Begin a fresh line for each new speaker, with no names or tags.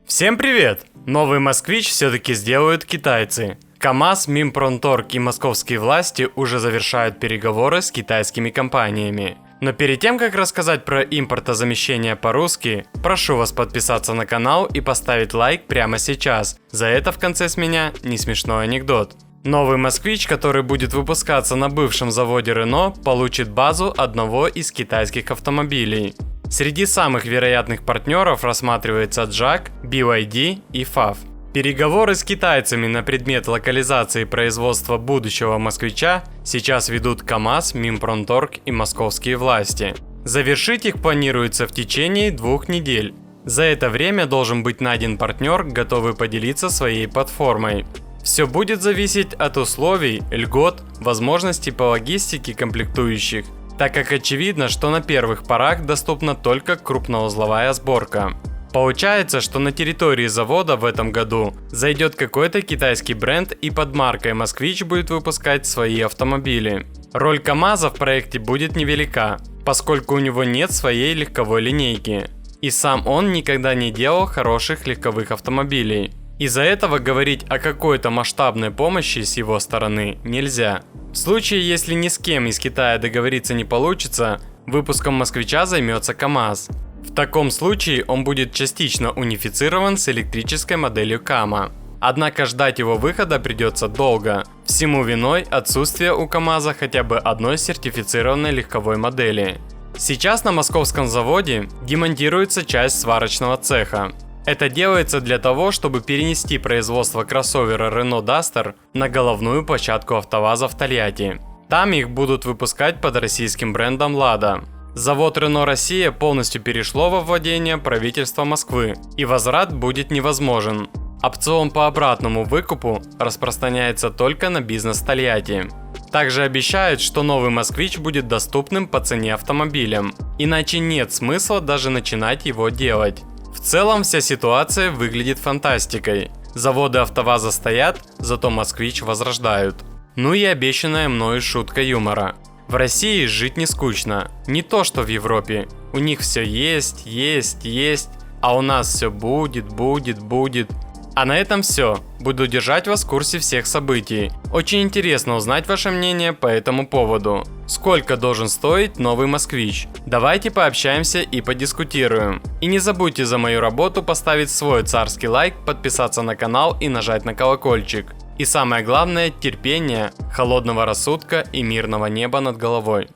Всем привет! Новый москвич все-таки сделают китайцы. КАМАЗ, Минпромторг и московские власти уже завершают переговоры с китайскими компаниями. Но перед тем, как рассказать про импортозамещение по-русски, прошу вас подписаться на канал и поставить лайк прямо сейчас. За это в конце с меня не смешной анекдот. Новый москвич, который будет выпускаться на бывшем заводе Renault, получит базу одного из китайских автомобилей. Среди самых вероятных партнеров рассматривается JAC, BYD и FAW. Переговоры с китайцами на предмет локализации производства будущего москвича сейчас ведут КАМАЗ, Минпромторг и московские власти. Завершить их планируется в течение 2 недель. За это время должен быть найден партнер, готовый поделиться своей платформой. Все будет зависеть от условий, льгот, возможностей по логистике комплектующих, так как очевидно, что на первых порах доступна только крупноузловая сборка. Получается, что на территории завода в этом году зайдет какой-то китайский бренд и под маркой «Москвич» будет выпускать свои автомобили. Роль КАМАЗа в проекте будет невелика, поскольку у него нет своей легковой линейки. И сам он никогда не делал хороших легковых автомобилей. Из-за этого говорить о какой-то масштабной помощи с его стороны нельзя. В случае, если ни с кем из Китая договориться не получится, выпуском москвича займется КАМАЗ. В таком случае он будет частично унифицирован с электрической моделью Кама. Однако ждать его выхода придется долго. Всему виной отсутствие у КАМАЗа хотя бы одной сертифицированной легковой модели. Сейчас на московском заводе демонтируется часть сварочного цеха. Это делается для того, чтобы перенести производство кроссовера Renault Duster на головную площадку АвтоВАЗа в Тольятти. Там их будут выпускать под российским брендом Lada. Завод Renault Россия полностью перешло во владение правительства Москвы, и возврат будет невозможен. Опцион по обратному выкупу распространяется только на бизнес Тольятти. Также обещают, что новый москвич будет доступным по цене автомобилям, иначе нет смысла даже начинать его делать. В целом вся ситуация выглядит фантастикой. Заводы АвтоВАЗа стоят, зато москвич возрождают. Ну и обещанная мною шутка юмора. В России жить не скучно, не то что в Европе. У них все есть, а у нас все будет. А на этом все. Буду держать вас в курсе всех событий. Очень интересно узнать ваше мнение по этому поводу. Сколько должен стоить новый москвич? Давайте пообщаемся и подискутируем. И не забудьте за мою работу поставить свой царский лайк, подписаться на канал и нажать на колокольчик. И самое главное, терпения, холодного рассудка и мирного неба над головой.